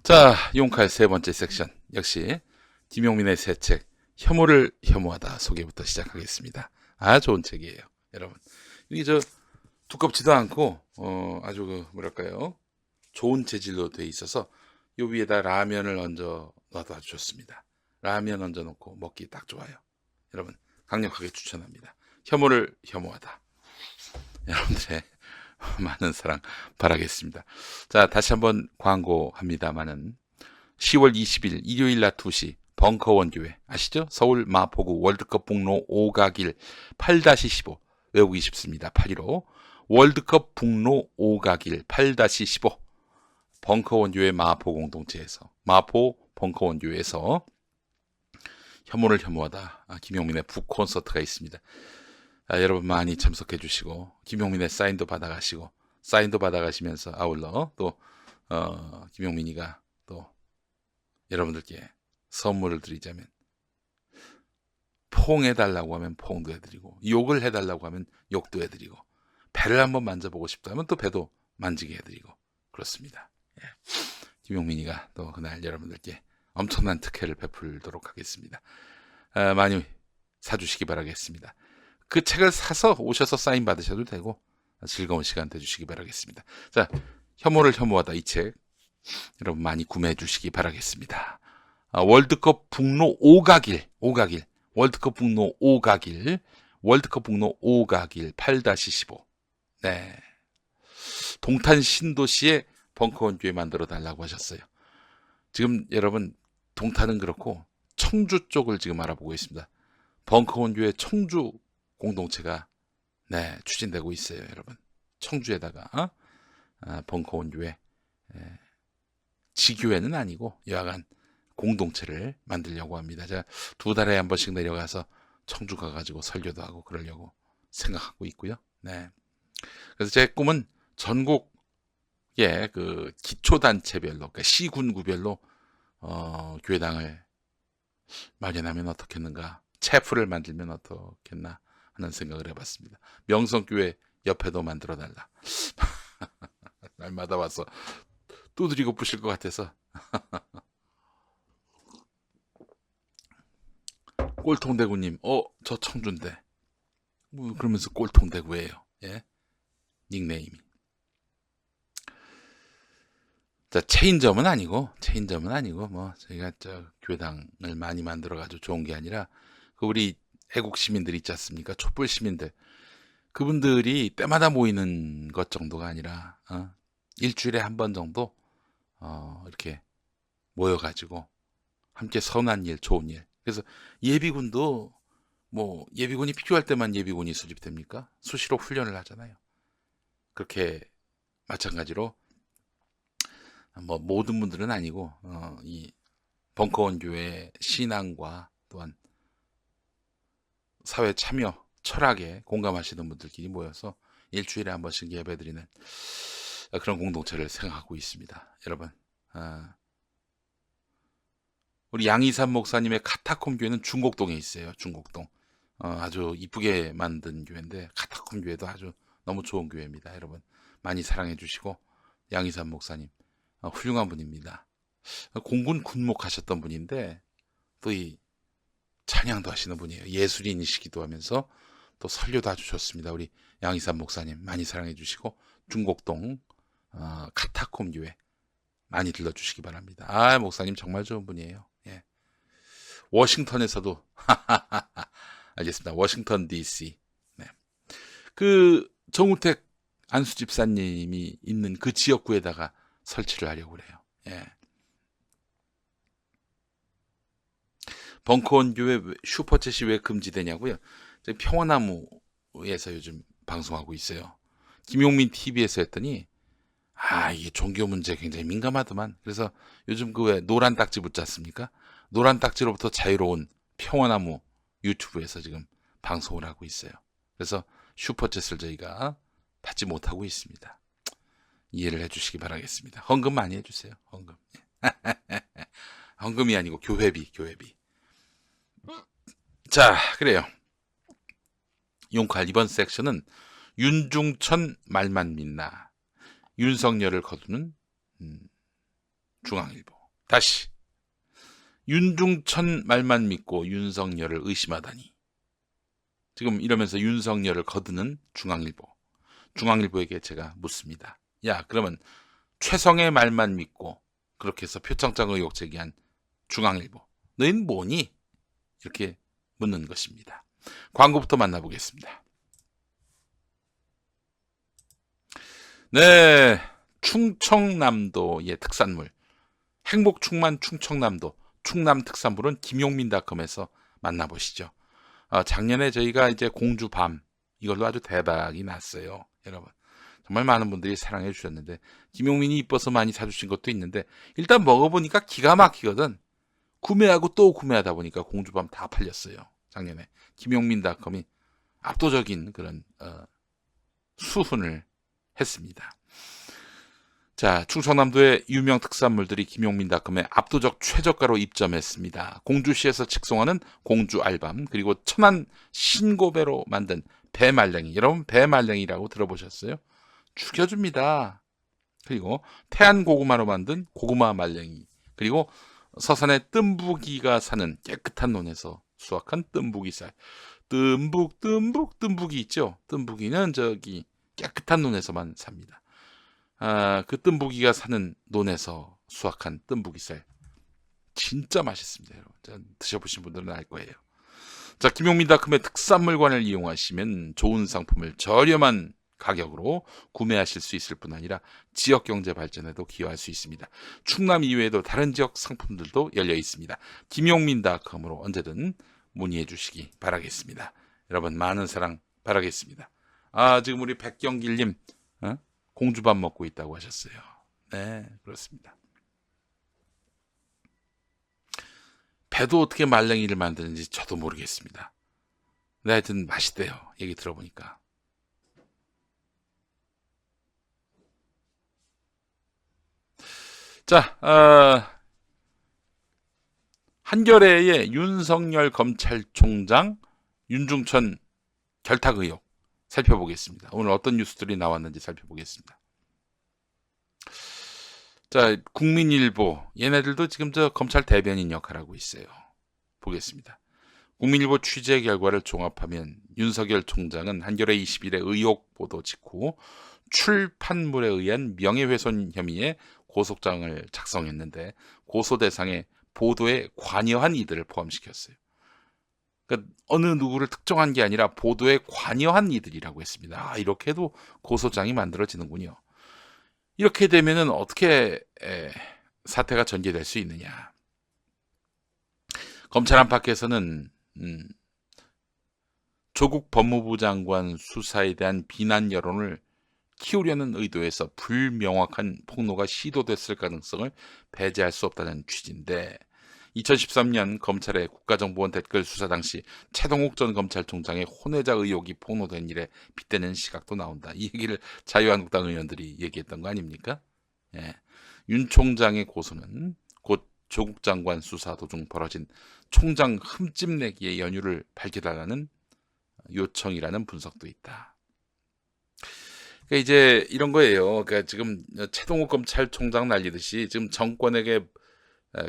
자, 용칼 세 번째 섹션. 역시 김용민의 새 책, 혐오를 혐오하다 소개부터 시작하겠습니다. 좋은 책이에요, 여러분. 이게 두껍지도 않고 아주 뭐랄까요, 좋은 재질로 돼 있어서 요 위에다 라면을 얹어 놔도 아주 좋습니다. 라면 얹어 놓고 먹기 딱 좋아요. 여러분, 강력하게 추천합니다. 혐오를 혐오하다. 여러분들의 많은 사랑 바라겠습니다. 자, 다시 한번 광고합니다만은 10월 20일 일요일 낮 2시 벙커원교회 아시죠? 서울 마포구 월드컵 북로 5가길 8-15 외우기 쉽습니다. 815 월드컵 북로 5가길 8-15 벙커원교회 마포 공동체에서 마포 벙커원교회에서 혐오를 혐오하다 김용민의 북 콘서트가 있습니다. 여러분 많이 참석해 주시고 김용민의 사인도 받아가시고 사인도 받아가시면서 아울러 또 김용민이가 또 여러분들께 선물을 드리자면 포옹해달라고 하면 포옹도 해드리고 욕을 해달라고 하면 욕도 해드리고 배를 한번 만져보고 싶다면 또 배도 만지게 해드리고 그렇습니다. 예. 김용민이가 또 그날 여러분들께 엄청난 특혜를 베풀도록 하겠습니다. 많이 사주시기 바라겠습니다. 그 책을 사서 오셔서 사인 받으셔도 되고 즐거운 시간 되주시기 바라겠습니다. 자, 혐오를 혐오하다 이 책 여러분 많이 구매해 주시기 바라겠습니다. 월드컵 북로 5가길 월드컵 북로 5가길 월드컵 북로 5가길 8-15 네, 동탄 신도시에 벙커원교회 만들어 달라고 하셨어요. 지금 여러분 동탄은 그렇고 청주 쪽을 지금 알아보고 있습니다. 벙커원교회 청주 공동체가 추진되고 있어요, 여러분. 청주에다가 벙커원교회 지교회는 아니고 여하간 공동체를 만들려고 합니다. 제가 2달에 한 번씩 내려가서 청주 가가지고 설교도 하고 그러려고 생각하고 있고요. 네. 그래서 제 꿈은 전국의 그 기초단체별로, 그러니까 시군구별로 교회당을 마련하면 어떻겠는가, 체프를 만들면 어떻겠나 하는 생각을 해봤습니다. 명성교회 옆에도 만들어달라. 날마다 와서 두드리고 부실 것 같아서. 꼴통대구님, 저 청주인데. 뭐 그러면서 꼴통대구예요. 예? 닉네임이. 자, 체인점은 아니고 뭐 저희가 교회당을 많이 만들어가지고 좋은 게 아니라 우리 애국 시민들 있지 않습니까? 촛불 시민들. 그분들이 때마다 모이는 것 정도가 아니라 일주일에 한 번 정도 이렇게 모여가지고 함께 선한 일, 좋은 일. 그래서 예비군도 뭐 예비군이 필요할 때만 예비군이 수집됩니까? 수시로 훈련을 하잖아요. 그렇게 마찬가지로 뭐 모든 분들은 아니고 이 벙커원 교회 신앙과 또한 사회 참여 철학에 공감하시는 분들끼리 모여서 일주일에 한 번씩 예배드리는 그런 공동체를 생각하고 있습니다. 여러분, 우리 양이삼 목사님의 카타콤 교회는 중곡동에 있어요. 중곡동. 아주 이쁘게 만든 교회인데 카타콤 교회도 아주 너무 좋은 교회입니다. 여러분 많이 사랑해 주시고 양이삼 목사님 훌륭한 분입니다. 공군 군목하셨던 분인데 또 이 찬양도 하시는 분이에요. 예술인이시기도 하면서 또 설교도 아주 좋습니다. 우리 양이삼 목사님 많이 사랑해 주시고 중곡동 카타콤 교회 많이 들러주시기 바랍니다. 목사님 정말 좋은 분이에요. 예. 워싱턴에서도 알겠습니다. 워싱턴 DC. 네. 그 정우택 안수 집사님이 있는 그 지역구에다가 설치를 하려고 그래요. 예. 벙커원 교회 슈퍼챗이 왜 금지되냐고요? 평화나무에서 요즘 방송하고 있어요. 김용민 TV에서 했더니 이게 종교 문제 굉장히 민감하더만. 그래서 요즘 그 왜 노란 딱지 붙지 않습니까? 노란 딱지로부터 자유로운 평화나무 유튜브에서 지금 방송을 하고 있어요. 그래서 슈퍼챗을 저희가 받지 못하고 있습니다. 이해를 해주시기 바라겠습니다. 헌금 많이 해주세요. 헌금. 헌금이 아니고 교회비. 자, 그래요. 용칼 이번 섹션은 윤중천 말만 믿나 윤석열을 거두는 중앙일보. 다시 윤중천 말만 믿고 윤석열을 의심하다니. 지금 이러면서 윤석열을 거드는 중앙일보에게 제가 묻습니다. 야, 그러면 최성의 말만 믿고 그렇게 해서 표창장 의혹 제기한 중앙일보, 너희는 뭐니? 이렇게 묻는 것입니다. 광고부터 만나보겠습니다. 네, 충청남도의 특산물, 행복충만 충청남도 충남 특산물은 김용민닷컴에서 만나보시죠. 작년에 저희가 이제 공주밤 이걸로 아주 대박이 났어요. 여러분 정말 많은 분들이 사랑해 주셨는데, 김용민이 이뻐서 많이 사주신 것도 있는데, 일단 먹어보니까 기가 막히거든. 구매하고 또 구매하다 보니까 공주밤 다 팔렸어요. 작년에 김용민닷컴이 압도적인 그런 수훈을 했습니다. 자, 충청남도의 유명 특산물들이 김용민닷컴에 압도적 최저가로 입점했습니다. 공주시에서 직송하는 공주 알밤, 그리고 천안 신고배로 만든 배말랭이. 여러분 배말랭이라고 들어보셨어요? 죽여줍니다. 그리고 태안 고구마로 만든 고구마 말랭이, 그리고 서산의 뜸부기가 사는 깨끗한 논에서 수확한 뜸부기살. 뜸북이 있죠? 뜸부기는 저기 깨끗한 논에서만 삽니다. 그 뜸부기가 사는 논에서 수확한 뜸부기살 진짜 맛있습니다. 여러분 드셔보신 분들은 알 거예요. 자, 김용민닷컴의 특산물관을 이용하시면 좋은 상품을 저렴한 가격으로 구매하실 수 있을 뿐 아니라 지역 경제 발전에도 기여할 수 있습니다. 충남 이외에도 다른 지역 상품들도 열려 있습니다. 김용민닷컴으로 언제든 문의해 주시기 바라겠습니다. 여러분 많은 사랑 바라겠습니다. 지금 우리 백경길님 공주밥 먹고 있다고 하셨어요. 네, 그렇습니다. 배도 어떻게 말랭이를 만드는지 저도 모르겠습니다. 근데 하여튼 맛있대요. 얘기 들어보니까. 자, 한겨레의 윤석열 검찰총장 윤중천 결탁 의혹 살펴보겠습니다. 오늘 어떤 뉴스들이 나왔는지 살펴보겠습니다. 자, 국민일보, 얘네들도 지금 저 검찰 대변인 역할하고 있어요. 보겠습니다. 국민일보 취재 결과를 종합하면 윤석열 총장은 한겨레 20일의 의혹 보도 직후 출판물에 의한 명예훼손 혐의의 고소장을 작성했는데, 고소 대상에 보도에 관여한 이들을 포함시켰어요. 그러니까 어느 누구를 특정한 게 아니라 보도에 관여한 이들이라고 했습니다. 이렇게 해도 고소장이 만들어지는군요. 이렇게 되면은 어떻게 사태가 전개될 수 있느냐. 검찰 안팎에서는 조국 법무부 장관 수사에 대한 비난 여론을 키우려는 의도에서 불명확한 폭로가 시도됐을 가능성을 배제할 수 없다는 취지인데, 2013년 검찰의 국가정보원 댓글 수사 당시 최동욱 전 검찰총장의 혼외자 의혹이 폭로된 일에 빗대는 시각도 나온다. 이 얘기를 자유한국당 의원들이 얘기했던 거 아닙니까? 예. 윤 총장의 고소는 곧 조국 장관 수사 도중 벌어진 총장 흠집내기의 연유를 밝혀달라는 요청이라는 분석도 있다. 그러니까 이제 이런 거예요. 그러니까 지금 최동욱 검찰총장 날리듯이 지금 정권에게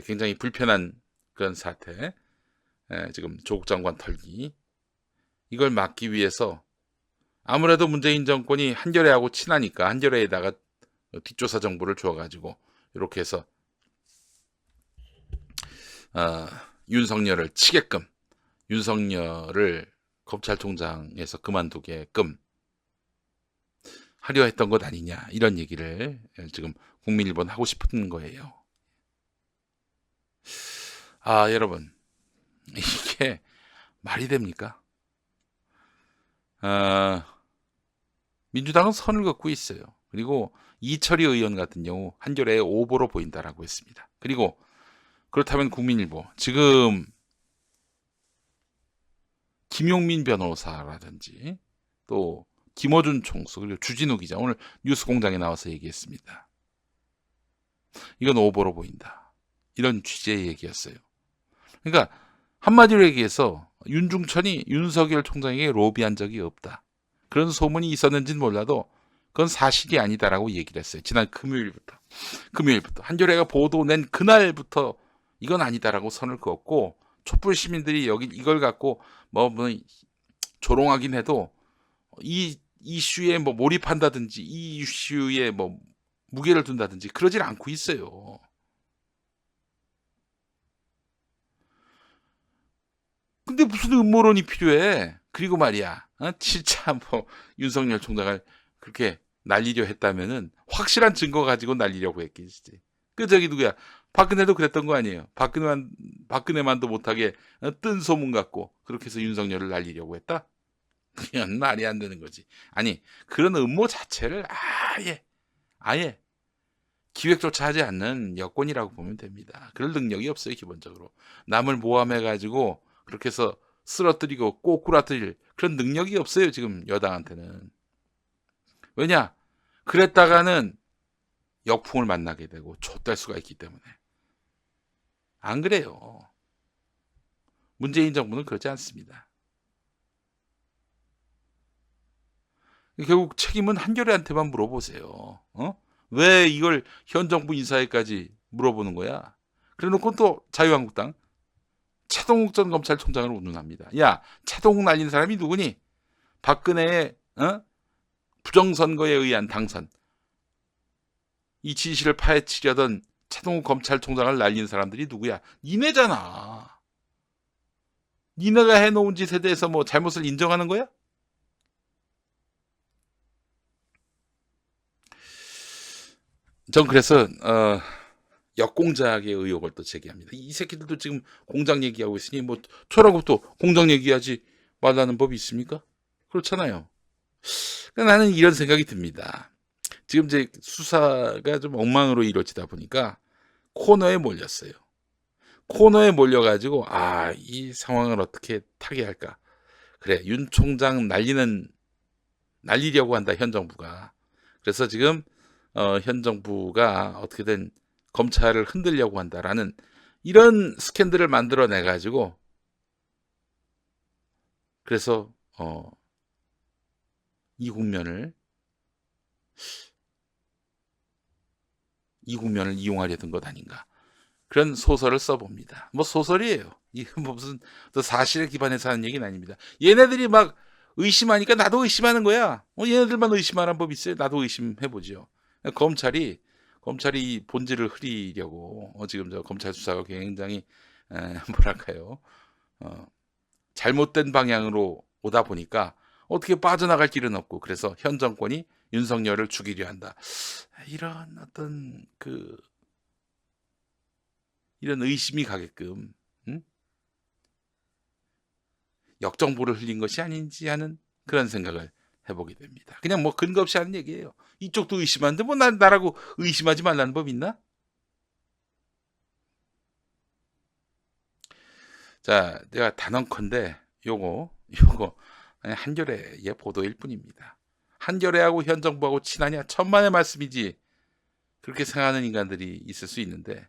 굉장히 불편한 그런 사태, 지금 조국 장관 털기, 이걸 막기 위해서 아무래도 문재인 정권이 한겨레하고 친하니까 한겨레에다가 뒷조사 정보를 줘가지고 이렇게 해서 윤석열을 치게끔, 윤석열을 검찰총장에서 그만두게끔 하려 했던 것 아니냐, 이런 얘기를 지금 국민일보는 하고 싶은 거예요. 여러분 이게 말이 됩니까? 민주당은 선을 긋고 있어요. 그리고 이철희 의원 같은 경우 한겨레에 오보로 보인다라고 했습니다. 그리고 그렇다면 국민일보, 지금 김용민 변호사라든지 또 김어준 총수, 그리고 주진우 기자 오늘 뉴스공장에 나와서 얘기했습니다. 이건 오보로 보인다, 이런 취지의 얘기였어요. 그러니까 한마디로 얘기해서 윤중천이 윤석열 총장에게 로비한 적이 없다, 그런 소문이 있었는지는 몰라도 그건 사실이 아니다라고 얘기를 했어요. 지난 금요일부터. 한겨레가 보도 낸 그날부터 이건 아니다라고 선을 그었고, 촛불 시민들이 여기 이걸 갖고 뭐 조롱하긴 해도 이 이슈에 뭐 몰입한다든지 이 이슈에 뭐 무게를 둔다든지 그러질 않고 있어요. 근데 무슨 음모론이 필요해? 그리고 말이야, 진짜 뭐 윤석열 총장을 그렇게 날리려 했다면은 확실한 증거 가지고 날리려고 했겠지. 그 저기 누구야? 박근혜도 그랬던 거 아니에요? 박근혜만도 못하게 뜬 소문 갖고 그렇게 해서 윤석열을 날리려고 했다? 그냥 말이 안 되는 거지. 아니, 그런 음모 자체를 아예 기획조차 하지 않는 여권이라고 보면 됩니다. 그럴 능력이 없어요, 기본적으로. 남을 모함해가지고 그렇게 해서 쓰러뜨리고 꼬꾸라뜨릴 그런 능력이 없어요, 지금 여당한테는. 왜냐? 그랬다가는 역풍을 만나게 되고 좆될 수가 있기 때문에. 안 그래요. 문재인 정부는 그렇지 않습니다. 결국 책임은 한겨레한테만 물어보세요. 왜 이걸 현 정부 인사에까지 물어보는 거야? 그래놓고 또 자유한국당 최동욱 전 검찰총장을 운운합니다. 야, 최동욱 날린 사람이 누구니? 박근혜의 부정선거에 의한 당선, 이 진실을 파헤치려던 최동욱 검찰총장을 날린 사람들이 누구야? 니네잖아. 니네가 해놓은 짓에 대해서 뭐 잘못을 인정하는 거야? 전 그래서 역공작의 의혹을 또 제기합니다. 이 새끼들도 지금 공작 얘기하고 있으니 뭐 저라고 또 공작 얘기하지 말라는 법이 있습니까? 그렇잖아요. 그러니까 나는 이런 생각이 듭니다. 지금 이제 수사가 좀 엉망으로 이루어지다 보니까 코너에 몰렸어요. 코너에 몰려가지고 이 상황을 어떻게 타개할까? 그래, 윤 총장 날리려고 한다, 현 정부가. 그래서 지금 현 정부가 어떻게든 검찰을 흔들려고 한다라는 이런 스캔들을 만들어내 가지고, 그래서 이 국면을 이용하려던 것 아닌가, 그런 소설을 써봅니다. 뭐 소설이에요. 이거 무슨 또 사실에 기반해서 하는 얘기는 아닙니다. 얘네들이 막 의심하니까 나도 의심하는 거야. 얘네들만 의심하는 법이 있어요. 나도 의심해보죠. 검찰이 본질을 흐리려고 지금 저 검찰 수사가 굉장히 뭐랄까요, 잘못된 방향으로 오다 보니까 어떻게 빠져나갈 길은 없고, 그래서 현 정권이 윤석열을 죽이려 한다, 이런 어떤 이런 의심이 가게끔 역정보를 흘린 것이 아닌지 하는 그런 생각을 해보게 됩니다. 그냥 뭐 근거 없이 하는 얘기예요. 이쪽도 의심하는데 뭐 나라고 의심하지 말라는 법 있나? 자, 내가 단언컨대 요거 한겨레의 보도일 뿐입니다. 한겨레하고 현 정부하고 친하냐? 천만의 말씀이지. 그렇게 생각하는 인간들이 있을 수 있는데,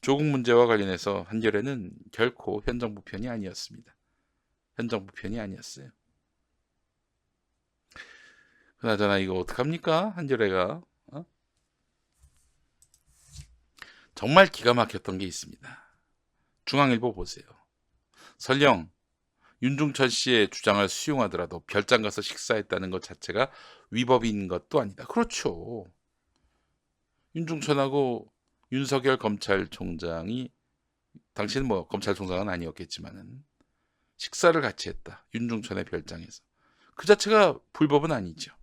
조국 문제와 관련해서 한겨레는 결코 현 정부 편이 아니었습니다. 현 정부 편이 아니었어요. 그나저나 이거 어떡합니까? 한겨레가 정말 기가 막혔던 게 있습니다. 중앙일보 보세요. 설령 윤중천 씨의 주장을 수용하더라도 별장 가서 식사했다는 것 자체가 위법인 것도 아니다. 그렇죠. 윤중천하고 윤석열 검찰총장이, 당시는 뭐 검찰총장은 아니었겠지만은 식사를 같이 했다, 윤중천의 별장에서. 그 자체가 불법은 아니죠.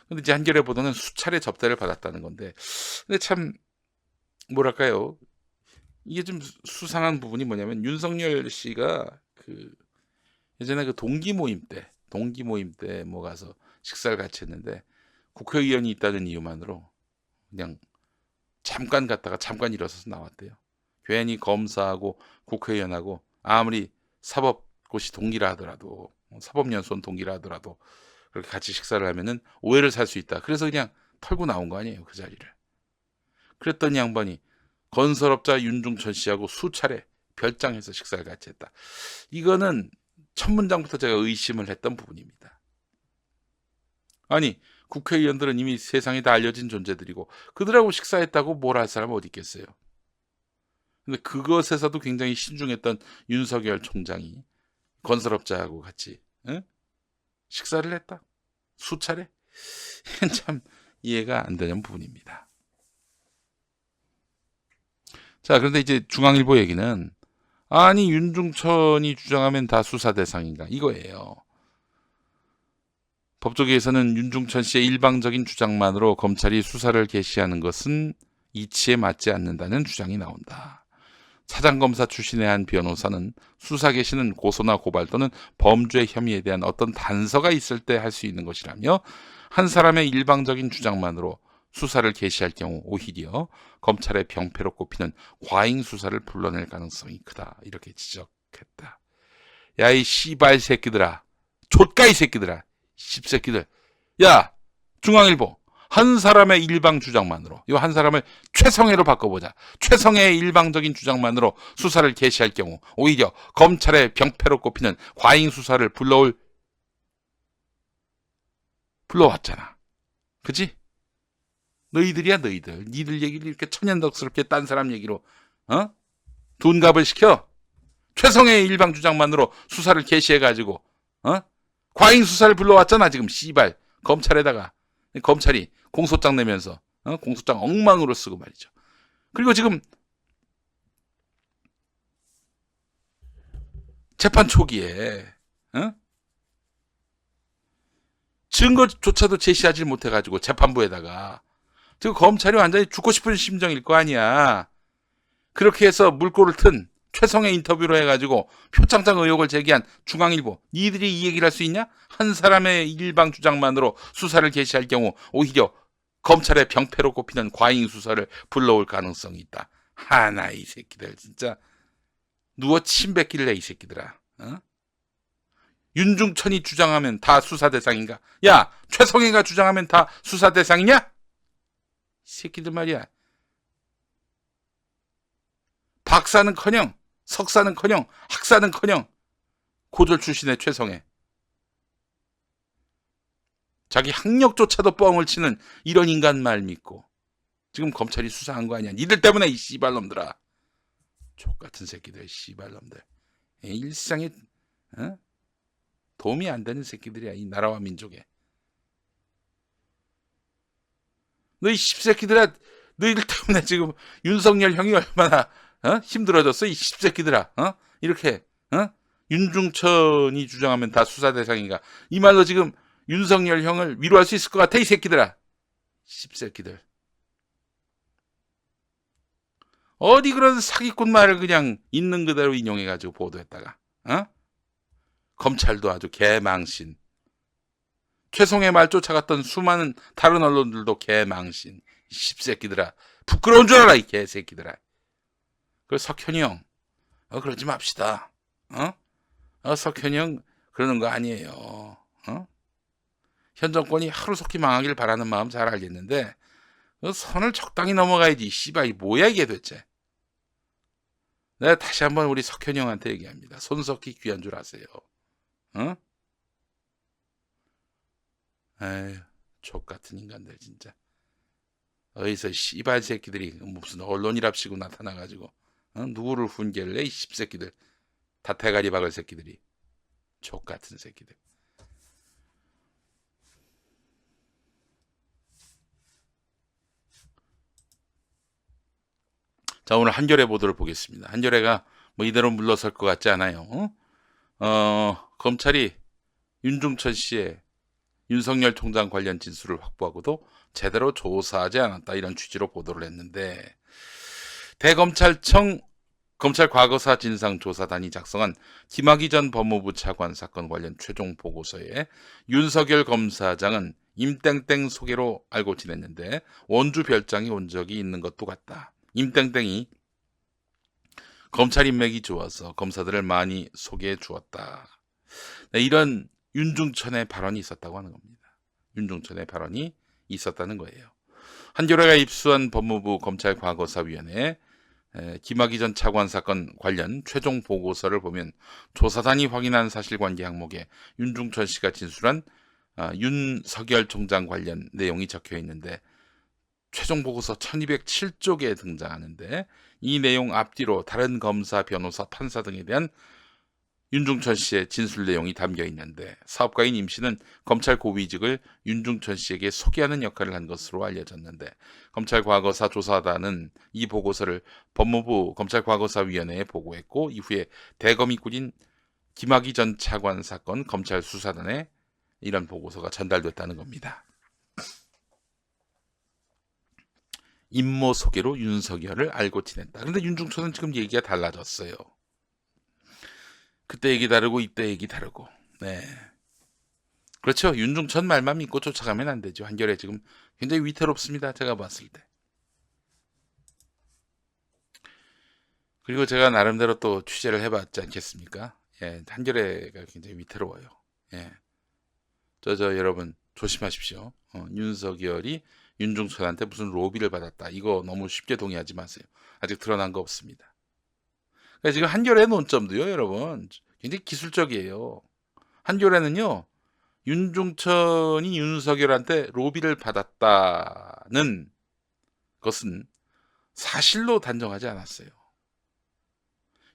근데 이제 한겨레 보도는 수차례 접대를 받았다는 건데, 근데 참 뭐랄까요, 이게 좀 수상한 부분이 뭐냐면, 윤석열 씨가 예전에 동기 모임 때 뭐 가서 식사를 같이 했는데, 국회의원이 있다는 이유만으로 그냥 잠깐 갔다가 잠깐 일어서서 나왔대요. 괜히 검사하고 국회의원하고 아무리 사법고시 동기라 하더라도, 사법연수원 동기라 하더라도 그렇게 같이 식사를 하면은 오해를 살 수 있다. 그래서 그냥 털고 나온 거 아니에요, 그 자리를. 그랬더니 양반이 건설업자 윤중천 씨하고 수차례 별장에서 식사를 같이 했다. 이거는 첫 문장부터 제가 의심을 했던 부분입니다. 아니 국회의원들은 이미 세상에 다 알려진 존재들이고 그들하고 식사했다고 뭘 할 사람 어디 있겠어요. 근데 그것에서도 굉장히 신중했던 윤석열 총장이 건설업자하고 같이 식사를 했다. 수차례. 참 이해가 안 되는 부분입니다. 자, 그런데 이제 중앙일보 얘기는 아니 윤중천이 주장하면 다 수사 대상인가 이거예요. 법조계에서는 윤중천 씨의 일방적인 주장만으로 검찰이 수사를 개시하는 것은 이치에 맞지 않는다는 주장이 나온다. 차장검사 출신의 한 변호사는 수사 개시는 고소나 고발 또는 범죄 혐의에 대한 어떤 단서가 있을 때 할 수 있는 것이라며 한 사람의 일방적인 주장만으로 수사를 개시할 경우 오히려 검찰의 병폐로 꼽히는 과잉 수사를 불러낼 가능성이 크다. 이렇게 지적했다. 야, 이 씨발 새끼들아. 족가이 새끼들아. 씹새끼들. 야, 중앙일보. 한 사람의 일방 주장만으로, 이 한 사람을 최성애로 바꿔보자. 최성애의 일방적인 주장만으로 수사를 개시할 경우 오히려 검찰의 병폐로 꼽히는 과잉 수사를 불러왔잖아. 그치? 너희들이야 너희들. 니들 얘기를 이렇게 천연덕스럽게 딴 사람 얘기로 둔갑을 시켜? 최성애의 일방 주장만으로 수사를 개시해가지고 과잉 수사를 불러왔잖아 지금 씨발. 검찰에다가 검찰이 공소장 내면서 공소장 엉망으로 쓰고 말이죠. 그리고 지금 재판 초기에 증거조차도 제시하지 못해가지고 재판부에다가 지금 검찰이 완전히 죽고 싶은 심정일 거 아니야. 그렇게 해서 물꼬를 튼 최성애 인터뷰로 해가지고 표창장 의혹을 제기한 중앙일보. 니들이 이 얘기를 할 수 있냐? 한 사람의 일방 주장만으로 수사를 개시할 경우 오히려 검찰의 병폐로 꼽히는 과잉 수사를 불러올 가능성이 있다. 하나 이 새끼들 진짜 누워 침 뱉길래 이 새끼들아. 윤중천이 주장하면 다 수사 대상인가? 야, 최성애가 주장하면 다 수사 대상이냐? 이 새끼들 말이야. 박사는커녕 석사는커녕 학사는커녕 고졸 출신의 최성애. 자기 학력조차도 뻥을 치는 이런 인간 말 믿고 지금 검찰이 수사한 거 아니야. 니들 때문에 이 씨발놈들아. 족같은 새끼들 씨발놈들. 일상에 도움이 안 되는 새끼들이야. 이 나라와 민족에. 너 이 씹새끼들아. 너희들 때문에 지금 윤석열 형이 얼마나 힘들어졌어 이 씹새끼들아. 이렇게 윤중천이 주장하면 다 수사 대상인가. 이 말로 지금 윤석열 형을 위로할 수 있을 것 같아 이 새끼들아. 씹새끼들. 어디 그런 사기꾼 말을 그냥 있는 그대로 인용해가지고 보도했다가 검찰도 아주 개망신. 최성애 말 쫓아갔던 수많은 다른 언론들도 개망신. 씹새끼들아. 부끄러운 줄 알아 이 개새끼들아. 그 석현이 형 그러지 맙시다. 석현이 형 그러는 거 아니에요. 현 정권이 하루속히 망하길 바라는 마음 잘 알겠는데 그 선을 적당히 넘어가야지. 씨발 이 뭐야 이게 도대체. 내가 다시 한번 우리 석현이 형한테 얘기합니다. 손석희 귀한 줄 아세요. 에휴 족같은 인간들 진짜. 어디서 씨발 새끼들이 무슨 언론이랍시고 나타나가지고 누구를 훈계를 내 이 씹새끼들. 다 대가리 박을 새끼들이. 족같은 새끼들. 자, 오늘 한겨레 보도를 보겠습니다. 한겨레가 뭐 이대로 물러설 것 같지 않아요. 검찰이 윤중천 씨의 윤석열 총장 관련 진술을 확보하고도 제대로 조사하지 않았다 이런 취지로 보도를 했는데 대검찰청 검찰과거사 진상조사단이 작성한 김학의 전 법무부 차관 사건 관련 최종 보고서에 윤석열 검사장은 임땡땡 소개로 알고 지냈는데 원주 별장이 온 적이 있는 것도 같다. 임땡땡이 검찰 인맥이 좋아서 검사들을 많이 소개해 주었다. 네, 이런 윤중천의 발언이 있었다고 하는 겁니다. 윤중천의 발언이 있었다는 거예요. 한겨레가 입수한 법무부 검찰과거사위원회 김학의 전 차관 사건 관련 최종 보고서를 보면 조사단이 확인한 사실관계 항목에 윤중천 씨가 진술한 윤석열 총장 관련 내용이 적혀 있는데 최종 보고서 1207쪽에 등장하는데 이 내용 앞뒤로 다른 검사, 변호사, 판사 등에 대한 윤중천 씨의 진술 내용이 담겨 있는데 사업가인 임 씨는 검찰 고위직을 윤중천 씨에게 소개하는 역할을 한 것으로 알려졌는데 검찰과거사 조사단은 이 보고서를 법무부 검찰과거사위원회에 보고했고 이후에 대검이 꾸린 김학의 전 차관 사건 검찰 수사단에 이런 보고서가 전달됐다는 겁니다. 임모 소개로 윤석열을 알고 지냈다. 그런데 윤중천은 지금 얘기가 달라졌어요. 그때 얘기 다르고 이때 얘기 다르고. 네. 그렇죠. 윤중천 말만 믿고 쫓아가면 안 되죠. 한결에 지금 굉장히 위태롭습니다. 제가 봤을 때. 그리고 제가 나름대로 또 취재를 해봤지 않겠습니까? 예, 한결에가 굉장히 위태로워요. 예. 여러분 조심하십시오. 윤석열이 윤중천한테 무슨 로비를 받았다. 이거 너무 쉽게 동의하지 마세요. 아직 드러난 거 없습니다. 그러니까 지금 한겨레 논점도요, 여러분. 굉장히 기술적이에요. 한겨레는요, 윤중천이 윤석열한테 로비를 받았다는 것은 사실로 단정하지 않았어요.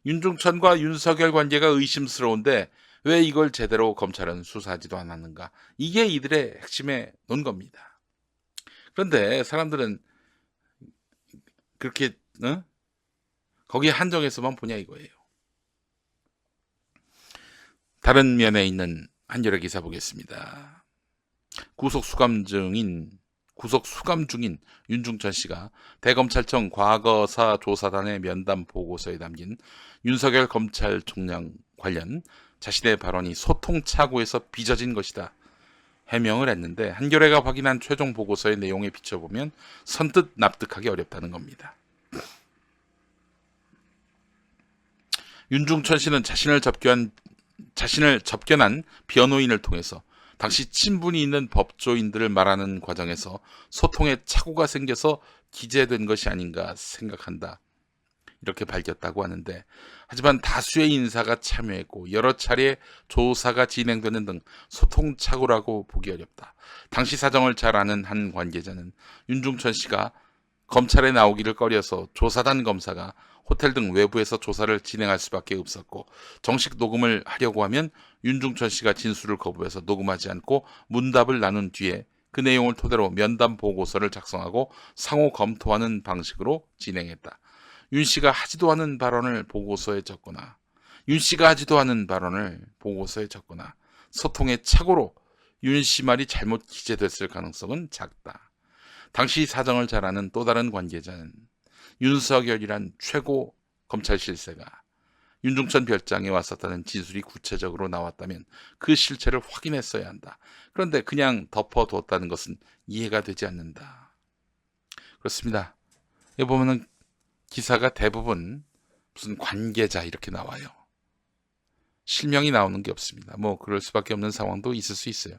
윤중천과 윤석열 관계가 의심스러운데 왜 이걸 제대로 검찰은 수사하지도 않았는가? 이게 이들의 핵심의 논거입니다. 그런데 사람들은 그렇게 거기에 한정해서만 보냐 이거예요. 다른 면에 있는 한겨레 기사 보겠습니다. 구속 수감 중인 윤중천 씨가 대검찰청 과거사 조사단의 면담 보고서에 담긴 윤석열 검찰총장 관련 자신의 발언이 소통착오에서 빚어진 것이다 해명을 했는데 한겨레가 확인한 최종 보고서의 내용에 비춰보면 선뜻 납득하기 어렵다는 겁니다. 윤중천 씨는 자신을 접견한 변호인을 통해서 당시 친분이 있는 법조인들을 말하는 과정에서 소통에 착오가 생겨서 기재된 것이 아닌가 생각한다. 이렇게 밝혔다고 하는데 하지만 다수의 인사가 참여했고 여러 차례 조사가 진행되는 등 소통 착오라고 보기 어렵다. 당시 사정을 잘 아는 한 관계자는 윤중천 씨가 검찰에 나오기를 꺼려서 조사단 검사가 호텔 등 외부에서 조사를 진행할 수밖에 없었고 정식 녹음을 하려고 하면 윤중천 씨가 진술을 거부해서 녹음하지 않고 문답을 나눈 뒤에 그 내용을 토대로 면담 보고서를 작성하고 상호 검토하는 방식으로 진행했다. 윤 씨가 하지도 않은 발언을 보고서에 적거나 소통의 착오로 윤 씨 말이 잘못 기재됐을 가능성은 작다. 당시 사정을 잘 아는 또 다른 관계자는 윤석열이란 최고 검찰 실세가 윤중천 별장에 왔었다는 진술이 구체적으로 나왔다면 그 실체를 확인했어야 한다. 그런데 그냥 덮어두었다는 것은 이해가 되지 않는다. 그렇습니다. 여기 보면은 기사가 대부분 무슨 관계자 이렇게 나와요. 실명이 나오는 게 없습니다. 뭐 그럴 수밖에 없는 상황도 있을 수 있어요.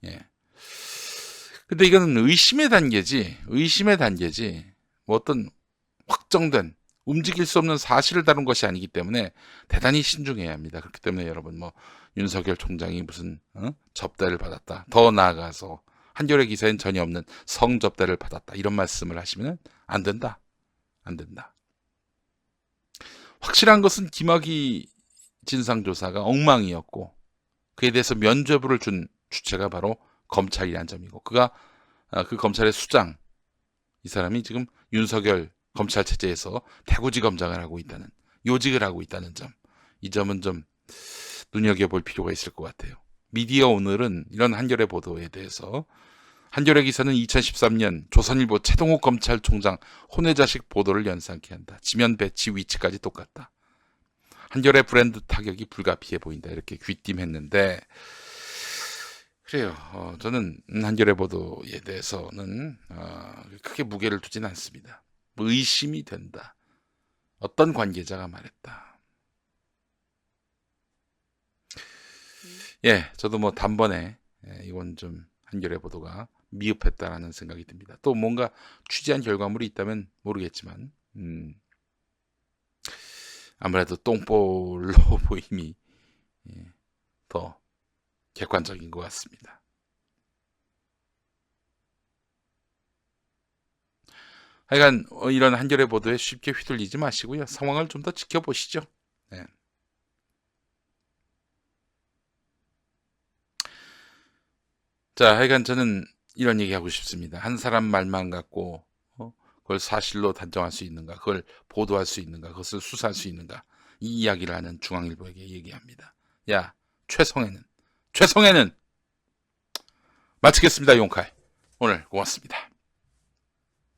예. 근데 이거는 의심의 단계지 뭐 어떤 확정된 움직일 수 없는 사실을 다룬 것이 아니기 때문에 대단히 신중해야 합니다. 그렇기 때문에 여러분 뭐 윤석열 총장이 무슨 접대를 받았다. 더 나아가서 한겨레 기사엔 전혀 없는 성접대를 받았다. 이런 말씀을 하시면 안 된다. 확실한 것은 김학의 진상조사가 엉망이었고 그에 대해서 면죄부를 준 주체가 바로 검찰이라는 점이고 그 검찰의 수장 이 사람이 지금 윤석열 검찰 체제에서 대구지검장을 하고 있다는 요직을 하고 있다는 점, 이 점은 좀 눈여겨볼 필요가 있을 것 같아요. 미디어 오늘은 이런 한겨레 보도에 대해서 한겨레 기사는 2013년 조선일보 최동욱 검찰총장 혼외자식 보도를 연상케 한다. 지면 배치 위치까지 똑같다. 한겨레 브랜드 타격이 불가피해 보인다. 이렇게 귀띔했는데 그래요. 저는 한겨레 보도에 대해서는 크게 무게를 두진 않습니다. 뭐 의심이 된다. 어떤 관계자가 말했다. 예, 저도 뭐 단번에 이건 좀 한겨레 보도가 미흡했다라는 생각이 듭니다. 또 뭔가 취재한 결과물이 있다면 모르겠지만 아무래도 똥볼로 보임이 더 객관적인 것 같습니다. 하여간 이런 한겨레 보도에 쉽게 휘둘리지 마시고요. 상황을 좀 더 지켜보시죠. 네. 자, 하여간 저는 이런 얘기하고 싶습니다. 한 사람 말만 갖고 그걸 사실로 단정할 수 있는가, 그걸 보도할 수 있는가, 그것을 수사할 수 있는가, 이 이야기를 하는 중앙일보에게 얘기합니다. 야, 최성애는 마치겠습니다. 용칼. 오늘 고맙습니다.